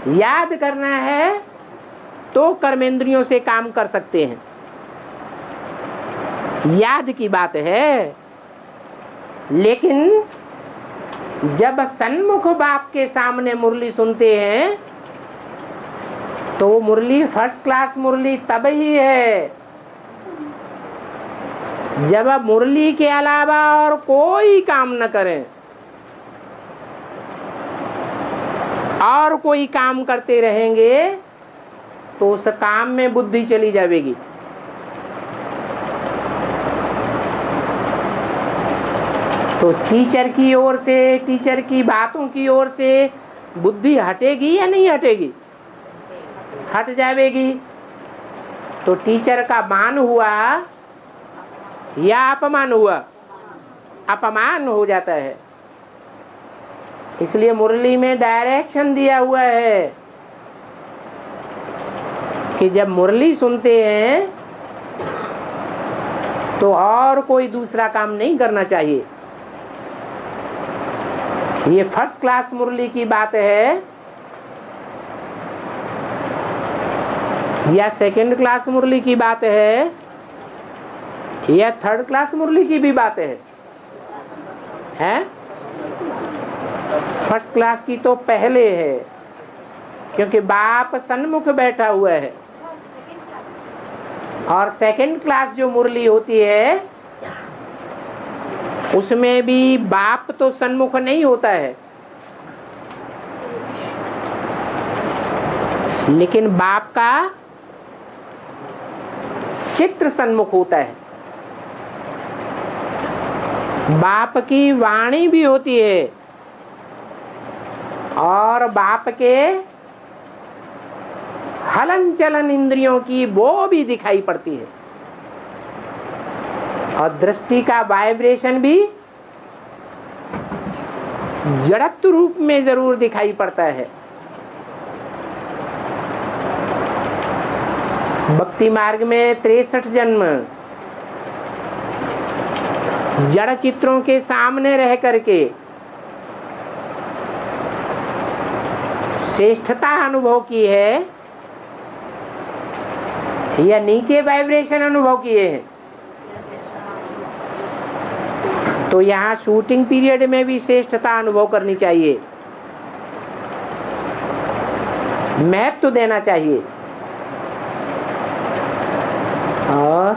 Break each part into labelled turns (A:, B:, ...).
A: याद करना है तो कर्मेंद्रियों से काम कर सकते हैं, याद की बात है। लेकिन जब सन्मुख बाप के सामने मुरली सुनते हैं तो वो मुरली फर्स्ट क्लास मुरली तब ही है जब आप मुरली के अलावा और कोई काम न करें, और कोई काम करते रहेंगे तो उस काम में बुद्धि चली जाएगी। तो टीचर की ओर से, टीचर की बातों की ओर से बुद्धि हटेगी या नहीं हटेगी? हट जाएगी। तो टीचर का मान हुआ या अपमान हुआ? अपमान हो जाता है। इसलिए मुरली में डायरेक्शन दिया हुआ है कि जब मुरली सुनते हैं तो और कोई दूसरा काम नहीं करना चाहिए। ये फर्स्ट क्लास मुरली की बात है या सेकंड क्लास मुरली की बात है या थर्ड क्लास मुरली की भी बात है? फर्स्ट क्लास की तो पहले है, क्योंकि बाप सन्मुख बैठा हुआ है। और सेकंड क्लास जो मुरली होती है उसमें भी बाप तो सन्मुख नहीं होता है, लेकिन बाप का चित्र सन्मुख होता है। बाप की वाणी भी होती है और बाप के हलन चलन इंद्रियों की वो भी दिखाई पड़ती है, और दृष्टि का वाइब्रेशन भी जड़त्व रूप में जरूर दिखाई पड़ता है। भक्ति मार्ग में 63 जन्म जड़ चित्रों के सामने रह करके श्रेष्ठता अनुभव की है या नीचे वाइब्रेशन अनुभव किए हैं? तो यहाँ शूटिंग पीरियड में भी श्रेष्ठता अनुभव करनी चाहिए, महत्व तो देना चाहिए। और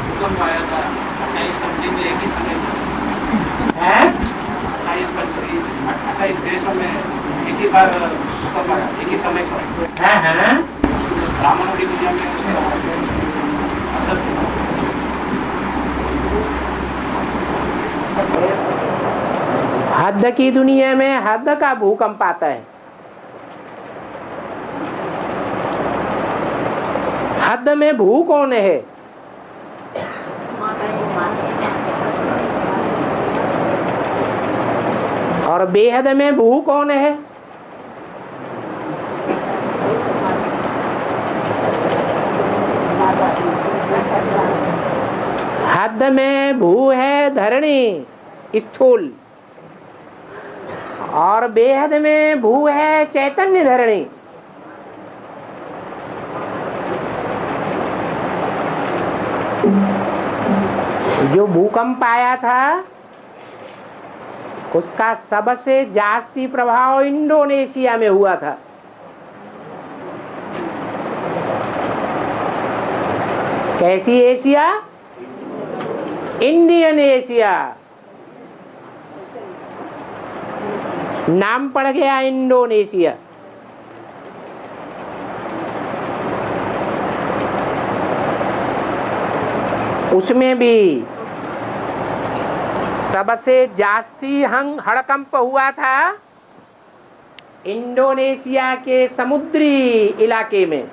B: भूकंप आया था 28 कंट्री में एक ही समय में, 28 कंट्री 28 देशों में एक ही बार भूकंप आया, एक ही समय पर। ब्राह्मणों की दुनिया में असर
A: हद की दुनिया में हद का भूकंप आता है। हद में भू कौन है? और बेहद में भू कौन है? हद में भू है धरणी स्थूल, और बेहद में भू है चैतन्य धरणी। जो भूकंप आया था उसका सबसे जास्ती प्रभाव इंडोनेशिया में हुआ था। कैसी एशिया? Indian Asia. नाम पड़ गया इंडोनेशिया। उसमें भी सबसे जास्ती हड़कंप हुआ था इंडोनेशिया के समुद्री इलाके में।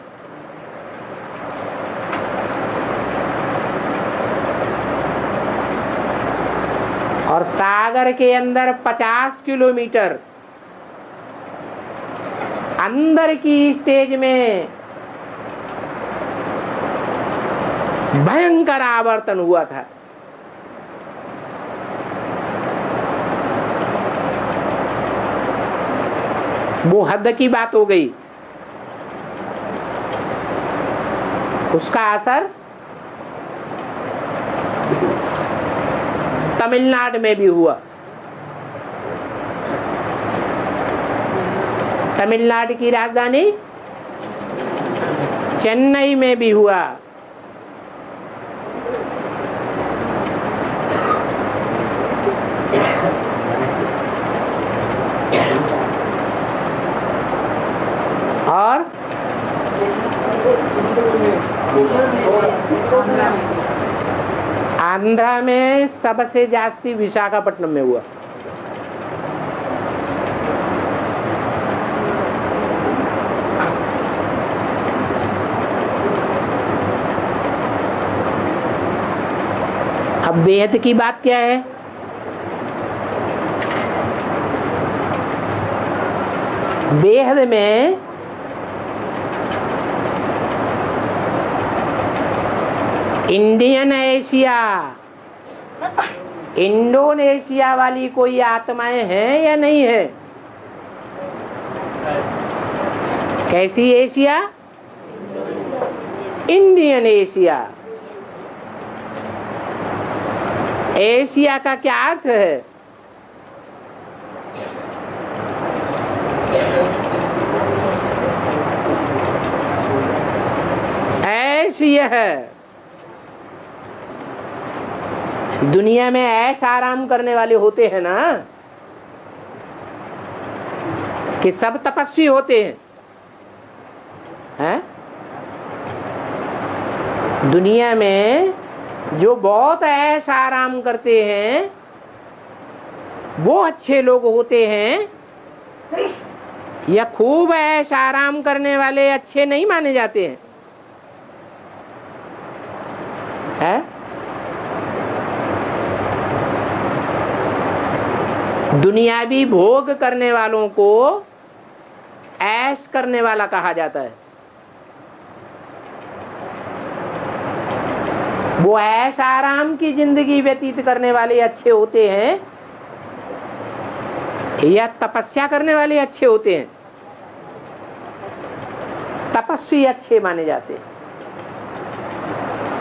A: और सागर के अंदर 50 किलोमीटर अंदर की स्टेज में भयंकर आवर्तन हुआ था। वो हद की बात हो गई। उसका असर तमिलनाडु में भी हुआ। तमिलनाडु की राजधानी चेन्नई में भी हुआ। और आंध्रा में सबसे जास्ती विशाखापट्टनम में हुआ। अब बेहद की बात क्या है? बेहद में इंडियन एशिया, इंडोनेशिया वाली कोई आत्माएं हैं या नहीं है? कैसी एशिया? Indian Asia. एशिया का क्या अर्थ है? एशिया है। दुनिया में ऐश आराम करने वाले होते हैं ना, कि सब तपस्वी होते हैं? दुनिया में जो बहुत ऐश आराम करते हैं वो अच्छे लोग होते हैं, या खूब ऐश आराम करने वाले अच्छे नहीं माने जाते हैं? दुनियावी भोग करने वालों को ऐश करने वाला कहा जाता है। वो ऐश आराम की जिंदगी व्यतीत करने वाले अच्छे होते हैं, या तपस्या करने वाले अच्छे होते हैं? तपस्वी अच्छे माने जाते हैं।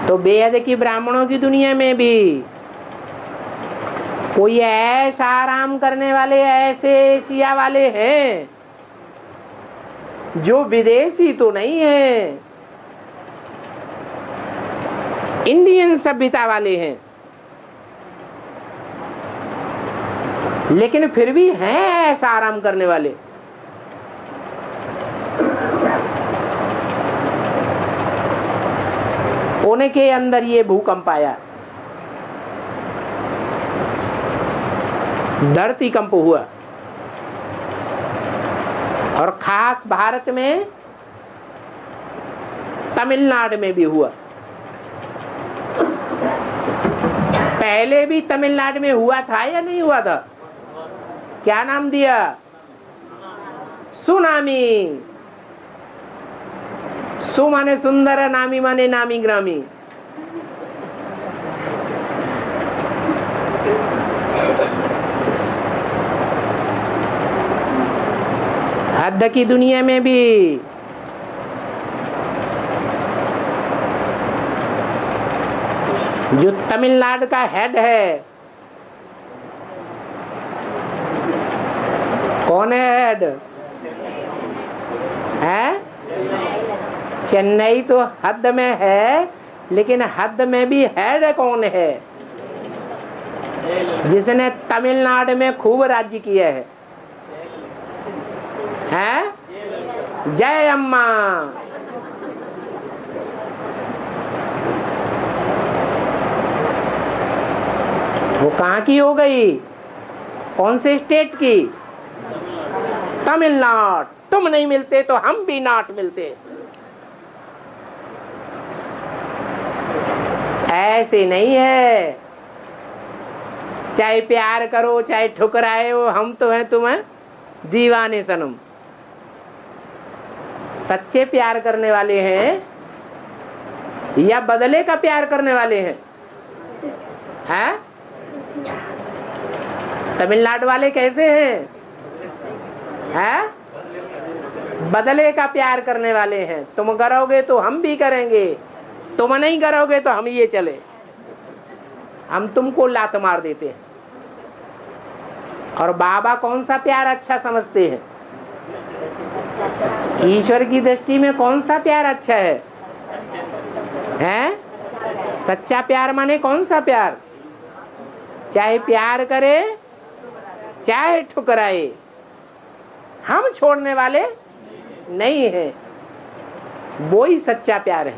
A: तो बेहद की ब्राह्मणों की दुनिया में भी कोई ऐश आराम करने वाले ऐसे एशिया वाले हैं जो विदेशी तो नहीं है, इंडियन सभ्यता वाले हैं, लेकिन फिर भी हैं ऐश आराम करने वाले। उनके अंदर ये भूकंप आया, धरती कंप हुआ, और खास भारत में तमिलनाडु में भी हुआ। पहले भी तमिलनाडु में हुआ था या नहीं हुआ था? क्या नाम दिया? सुनामी। सु माने सुंदर, नामी माने नामी ग्रामी। हद की दुनिया में भी जो तमिलनाडु का हेड है, कौन है हेड? है चेन्नई तो हद में है, लेकिन हद में भी हेड कौन है? जिसने तमिलनाडु में खूब राज्य किया है? जय अम्मा। वो कहाँ की हो गई? कौन से स्टेट की? तमिलनाडु। तुम नहीं मिलते तो हम भी नाट मिलते। ऐसे नहीं है, चाहे प्यार करो चाहे ठुकराए हो, हम तो हैं तुम्हें दीवाने सनम। सच्चे प्यार करने वाले हैं या बदले का प्यार करने वाले हैं? तमिलनाडु वाले कैसे हैं? बदले का प्यार करने वाले हैं। तुम करोगे तो हम भी करेंगे, तुम नहीं करोगे तो हम ये चले, हम तुमको लात मार देते हैं। और बाबा कौन सा प्यार अच्छा समझते हैं? ईश्वर की दृष्टि में कौन सा प्यार अच्छा है? हैं? सच्चा प्यार माने कौन सा प्यार? चाहे प्यार करे चाहे ठुकराए, हम छोड़ने वाले नहीं है, वो ही सच्चा प्यार है।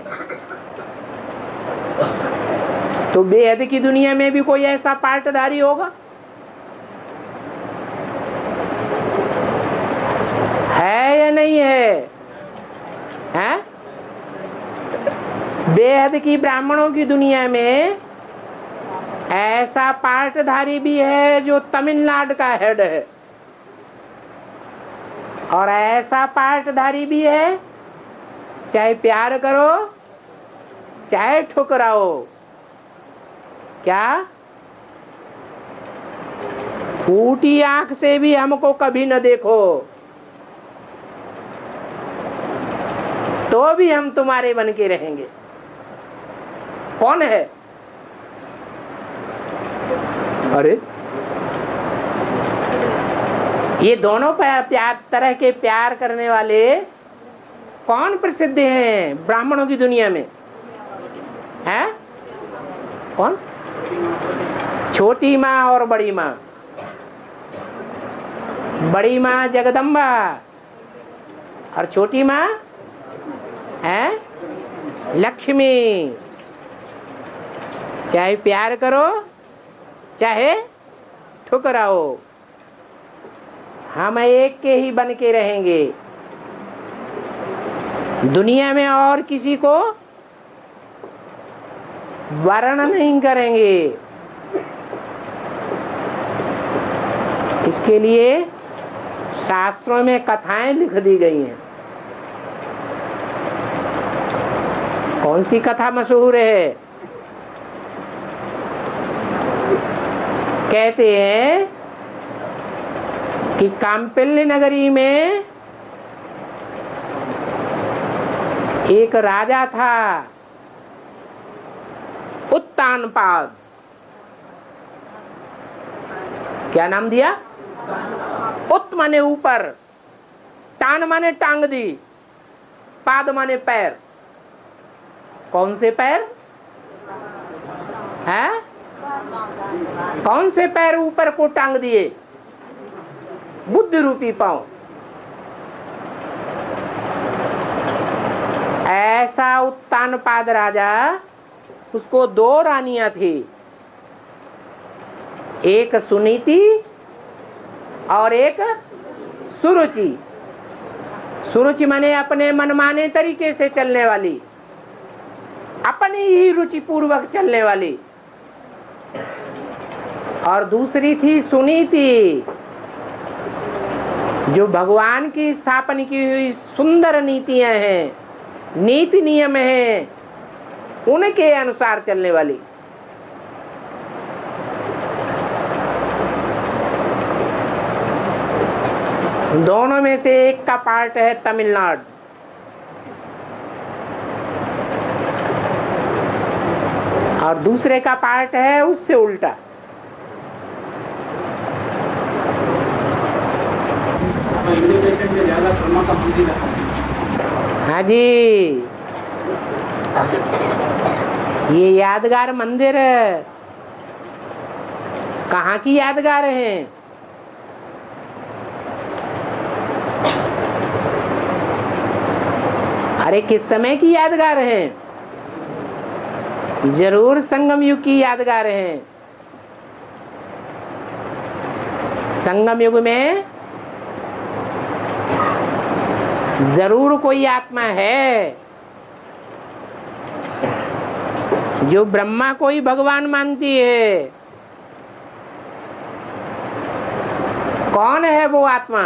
A: तो बेहद की दुनिया में भी कोई ऐसा पार्टधारी होगा? है या नहीं है? हैं? बेहद की ब्राह्मणों की दुनिया में ऐसा पार्टधारी भी है जो तमिलनाडु का हेड है, और ऐसा पार्टधारी भी है चाहे प्यार करो चाहे ठुकराओ। क्या? फूटी आंख से भी हमको कभी न देखो तो भी हम तुम्हारे बन के रहेंगे। कौन है? अरे ये दोनों प्यार तरह के प्यार करने वाले कौन प्रसिद्ध हैं ब्राह्मणों की दुनिया में? हैं? कौन? छोटी माँ और बड़ी माँ। बड़ी माँ जगदम्बा और छोटी माँ है लक्ष्मी। चाहे प्यार करो चाहे ठुकराओ, हम एक के ही बन के रहेंगे। दुनिया में और किसी को वर्ण नहीं करेंगे। इसके लिए शास्त्रों में कथाएं लिख दी गई हैं। कौन सी कथा मशहूर है? कहते हैं कि काम्पिल्य नगरी में एक राजा था, उत्तानपाद। क्या नाम दिया? उत माने ऊपर, टान माने टांग दी, पाद माने पैर। कौन से पैर है? कौन से पैर ऊपर को टांग दिए? बुद्धि रूपी पांव। ऐसा उत्तानपाद राजा, उसको दो रानियां थी, एक सुनीति और एक सुरुचि। सुरुचि माने अपने मनमाने तरीके से चलने वाली, अपनी ही रुचि पूर्वक चलने वाली। और दूसरी थी सुनीति, जो भगवान की स्थापना की हुई सुंदर नीतियां हैं, नीति नियम हैं, उनके अनुसार चलने वाली। दोनों में से एक का पार्ट है तमिलनाडु, और दूसरे का पार्ट है उससे उल्टा। हाँ जी, ये यादगार मंदिर कहाँ की यादगार हैं? अरे किस समय की यादगार हैं? जरूर संगम युग की यादगार हैं। संगम युग में जरूर कोई आत्मा है जो ब्रह्मा को ही भगवान मानती है। कौन है वो आत्मा?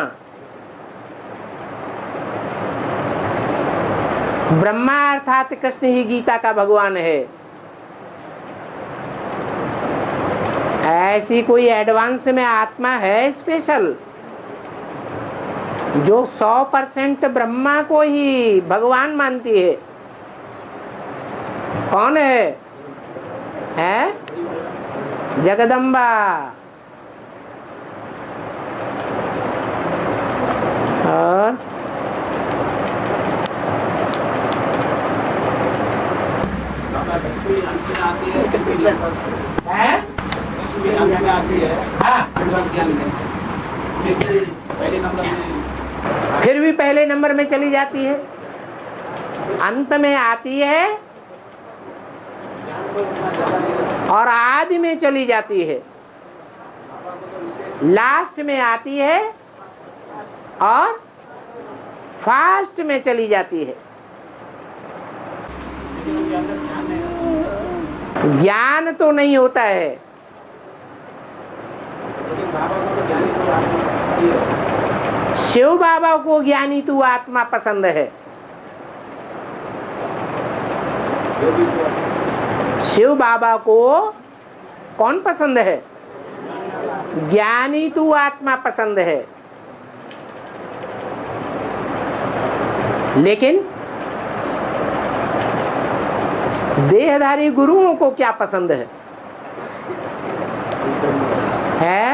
A: ब्रह्मा अर्थात कृष्ण ही गीता का भगवान है। ऐसी कोई एडवांस में आत्मा है स्पेशल? जो 100% ब्रह्मा को ही भगवान मानती है, कौन है? जगदम्बा। और
B: पहले नंबर में,
A: फिर भी पहले नंबर में चली जाती है, अंत में आती है और आदि में चली जाती है, लास्ट में आती है और फास्ट में चली जाती है। ज्ञान तो नहीं होता है। शिव बाबा को ज्ञानी तू आत्मा पसंद है। शिव बाबा को कौन पसंद है? ज्ञानी तू आत्मा पसंद है। लेकिन देहधारी गुरुओं को क्या पसंद है?